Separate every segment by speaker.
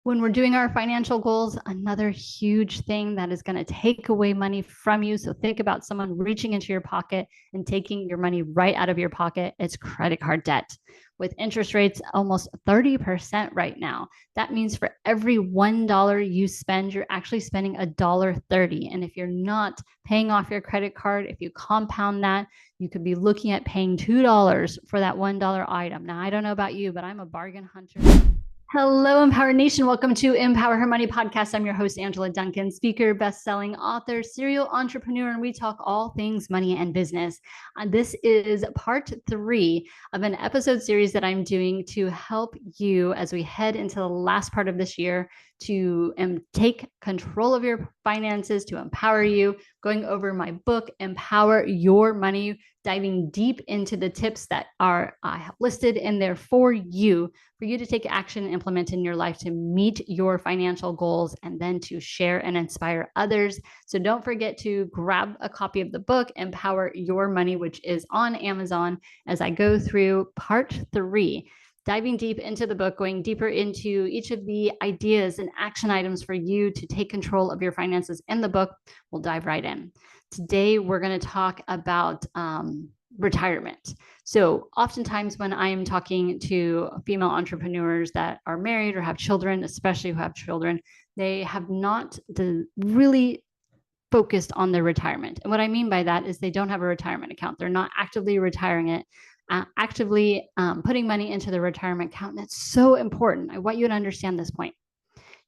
Speaker 1: When we're doing our financial goals, another huge thing that is going to take away money from you. So think about someone reaching into your pocket and taking your money right out of your pocket. It's credit card debt. With interest rates almost 30% right now, that means for every $1 you spend, you're actually spending $1.30. And if you're not paying off your credit card, if you compound that, you could be looking at paying $2 for that $1 item. Now, I don't know about you, but I'm a bargain hunter. Hello, Empower Nation. Welcome to Empower Her Money Podcast. I'm your host, Angela Duncan, speaker, best-selling author, serial entrepreneur, and we talk all things money and business. This is part 3 of an episode series that I'm doing to help you as we head into the last part of this year to take control of your finances, to empower you, going over my book, Empower Your Money, diving deep into the tips that are listed in there for you to take action and implement in your life to meet your financial goals and then to share and inspire others. So don't forget to grab a copy of the book, Empower Your Money, which is on Amazon, as I go through part 3, diving deep into the book, going deeper into each of the ideas and action items for you to take control of your finances in the book. We'll dive right in. Today, we're going to talk about retirement. So oftentimes when I am talking to female entrepreneurs that are married or have children, especially who have children, they have not really focused on their retirement. And what I mean by that is they don't have a retirement account. They're not actively retiring it, actively putting money into the retirement account. And that's so important. I want you to understand this point.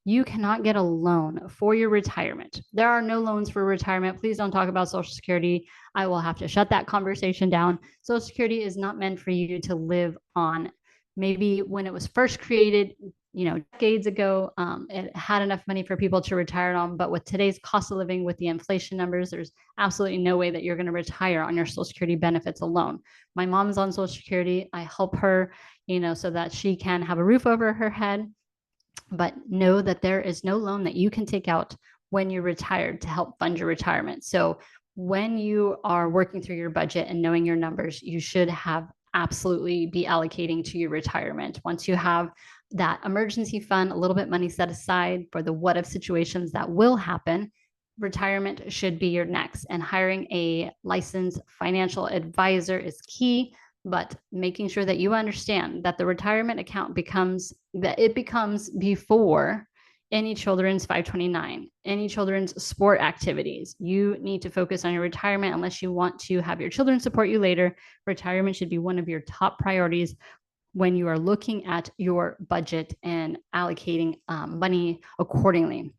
Speaker 1: You cannot get a loan for your retirement. There are no loans for retirement. Please don't talk about Social Security. I will have to shut that conversation down. Social Security is not meant for you to live on. Maybe when it was first created, decades ago, it had enough money for people to retire on. But with today's cost of living, with the inflation numbers, there's absolutely no way that you're going to retire on your Social Security benefits alone. My mom's on Social Security. I help her, so that she can have a roof over her head. But know that there is no loan that you can take out when you're retired to help fund your retirement. So when you are working through your budget and knowing your numbers, you should have absolutely be allocating to your retirement. Once you have that emergency fund, a little bit money set aside for the what if situations that will happen, retirement should be your next. And hiring a licensed financial advisor is key, but making sure that you understand that the retirement account becomes before any children's 529, any children's sport activities. You need to focus on your retirement unless you want to have your children support you later. Retirement should be one of your top priorities when you are looking at your budget and allocating money accordingly.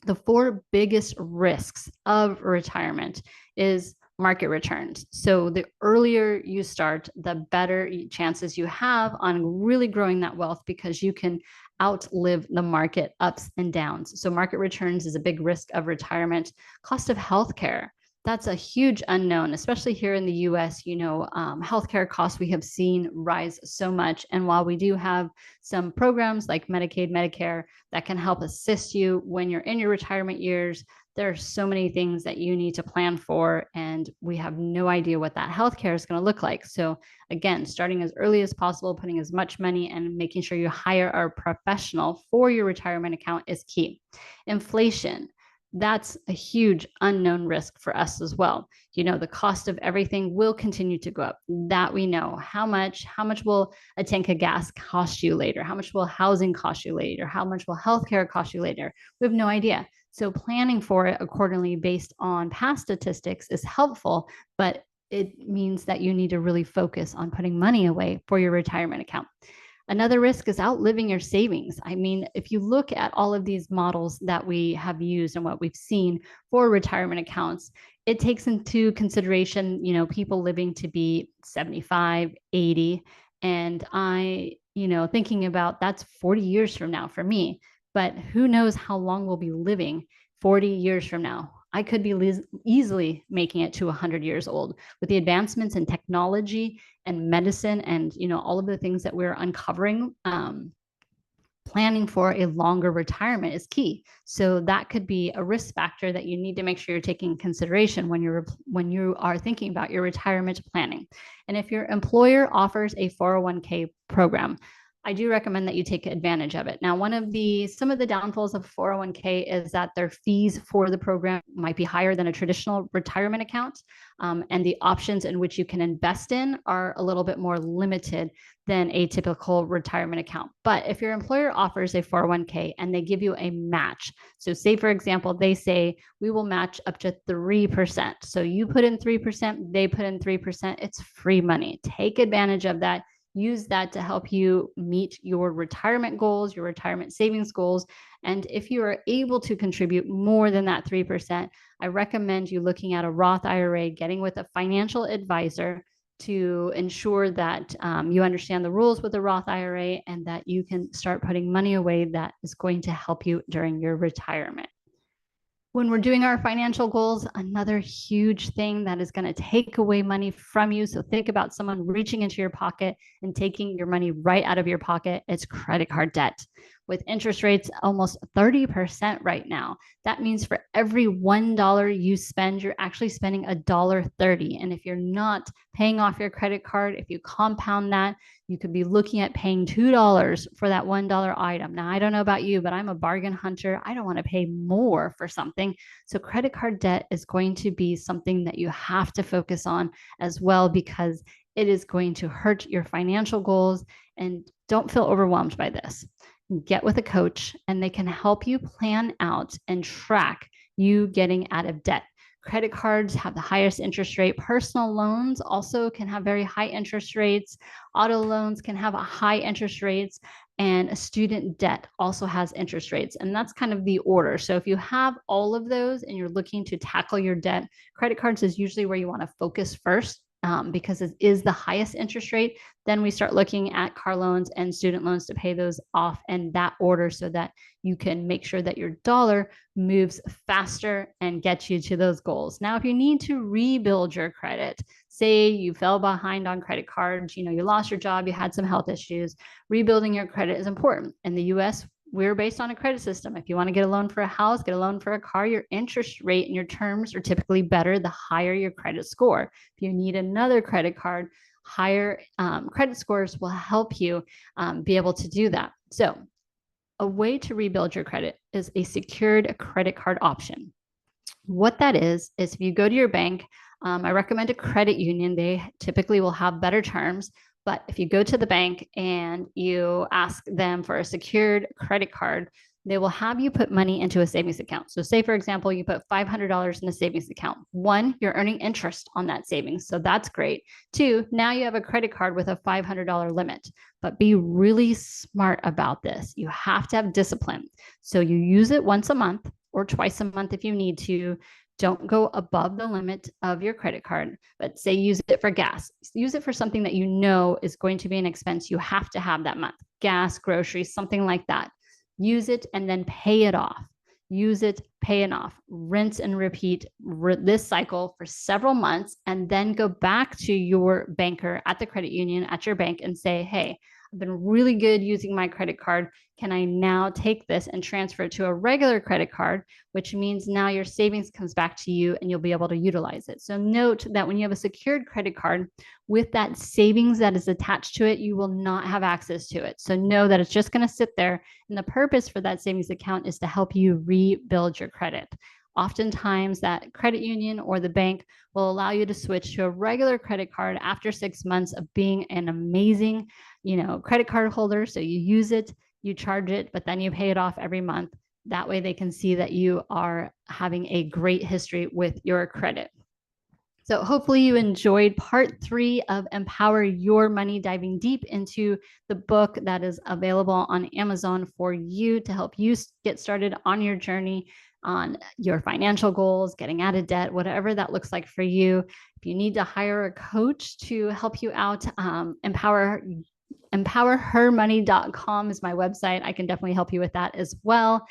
Speaker 1: The 4 biggest risks of retirement is market returns. So the earlier you start, the better chances you have on really growing that wealth, because you can outlive the market ups and downs. So market returns is a big risk of retirement. Cost of healthcare, that's a huge unknown, especially here in the US. Healthcare costs we have seen rise so much. And while we do have some programs like Medicaid, Medicare that can help assist you when you're in your retirement years, there are so many things that you need to plan for, and we have no idea what that healthcare is going to look like. So again, starting as early as possible, putting as much money and making sure you hire a professional for your retirement account is key. Inflation, that's a huge unknown risk for us as well. The cost of everything will continue to go up. That we know. How much will a tank of gas cost you later? How much will housing cost you later? How much will healthcare cost you later? We have no idea. So planning for it accordingly based on past statistics is helpful, but it means that you need to really focus on putting money away for your retirement account. Another risk is outliving your savings. I mean, if you look at all of these models that we have used and what we've seen for retirement accounts, it takes into consideration, people living to be 75, 80. And thinking about that's 40 years from now for me. But who knows how long we'll be living 40 years from now. I could be easily making it to 100 years old. With the advancements in technology and medicine and all of the things that we're uncovering, planning for a longer retirement is key. So that could be a risk factor that you need to make sure you're taking consideration when you are thinking about your retirement planning. And if your employer offers a 401k program, I do recommend that you take advantage of it. Now, some of the downfalls of 401k is that their fees for the program might be higher than a traditional retirement account, and the options in which you can invest in are a little bit more limited than a typical retirement account. But if your employer offers a 401k and they give you a match, so say for example, they say we will match up to 3%. So you put in 3%, they put in 3%, it's free money. Take advantage of that. Use that to help you meet your retirement goals, your retirement savings goals. And if you are able to contribute more than that 3%, I recommend you looking at a Roth IRA, getting with a financial advisor to ensure that you understand the rules with the Roth IRA and that you can start putting money away that is going to help you during your retirement. When we're doing our financial goals, another huge thing that is going to take away money from you. So think about someone reaching into your pocket and taking your money right out of your pocket. It's credit card debt. With interest rates almost 30% right now, that means for every $1 you spend, you're actually spending $1.30. And if you're not paying off your credit card, if you compound that, you could be looking at paying $2 for that $1 item. Now, I don't know about you, but I'm a bargain hunter. I don't want to pay more for something. So credit card debt is going to be something that you have to focus on as well, because it is going to hurt your financial goals. And don't feel overwhelmed by this. Get with a coach and they can help you plan out and track you getting out of debt. Credit cards have the highest interest rate. Personal loans also can have very high interest rates. Auto loans can have high interest rates. And a student debt also has interest rates. And that's kind of the order. So if you have all of those and you're looking to tackle your debt, credit cards is usually where you want to focus first. Because it is the highest interest rate. Then we start looking at car loans and student loans to pay those off in that order so that you can make sure that your dollar moves faster and gets you to those goals. Now, if you need to rebuild your credit, say you fell behind on credit cards, you lost your job, you had some health issues, rebuilding your credit is important. In the US, we're based on a credit system. If you want to get a loan for a house, get a loan for a car, your interest rate and your terms are typically better the higher your credit score. If you need another credit card, higher credit scores will help you be able to do that. So a way to rebuild your credit is a secured credit card option. What that is if you go to your bank, I recommend a credit union. They typically will have better terms. But if you go to the bank and you ask them for a secured credit card, they will have you put money into a savings account. So say, for example, you put $500 in a savings account. One, you're earning interest on that savings. So that's great. Two, now you have a credit card with a $500 limit. But be really smart about this. You have to have discipline. So you use it once a month or twice a month if you need to. Don't go above the limit of your credit card, but say use it for gas. Use it for something that you know is going to be an expense you have to have that month. Gas, groceries, something like that. Use it and then pay it off. Use it, pay it off. Rinse and repeat this cycle for several months, and then go back to your banker at the credit union, at your bank, and say, hey, I've been really good using my credit card. Can I now take this and transfer it to a regular credit card, which means now your savings comes back to you and you'll be able to utilize it. So note that when you have a secured credit card with that savings that is attached to it, you will not have access to it. So know that it's just going to sit there. And the purpose for that savings account is to help you rebuild your credit. Oftentimes that credit union or the bank will allow you to switch to a regular credit card after 6 months of being an amazing, credit card holder. So you use it, you charge it, but then you pay it off every month. That way they can see that you are having a great history with your credit. So hopefully you enjoyed part 3 of Empower Your Money, diving deep into the book that is available on Amazon for you to help you get started on your journey on your financial goals, getting out of debt, whatever that looks like for you. If you need to hire a coach to help you out, empowerhermoney.com is my website. I can definitely help you with that as well.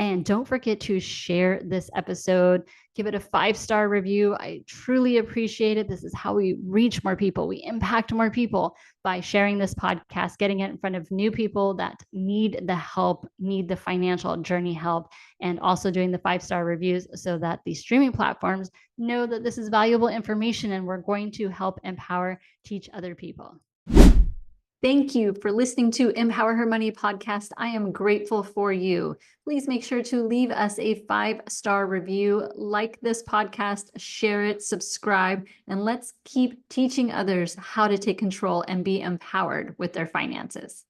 Speaker 1: And don't forget to share this episode. Give it a 5-star review. I truly appreciate it. This is how we reach more people. We impact more people by sharing this podcast, getting it in front of new people that need the help, need the financial journey help, and also doing the 5-star reviews so that the streaming platforms know that this is valuable information and we're going to help empower, teach other people.
Speaker 2: Thank you for listening to Empower Her Money podcast. I am grateful for you. Please make sure to leave us a 5-star review, like this podcast, share it, subscribe, and let's keep teaching others how to take control and be empowered with their finances.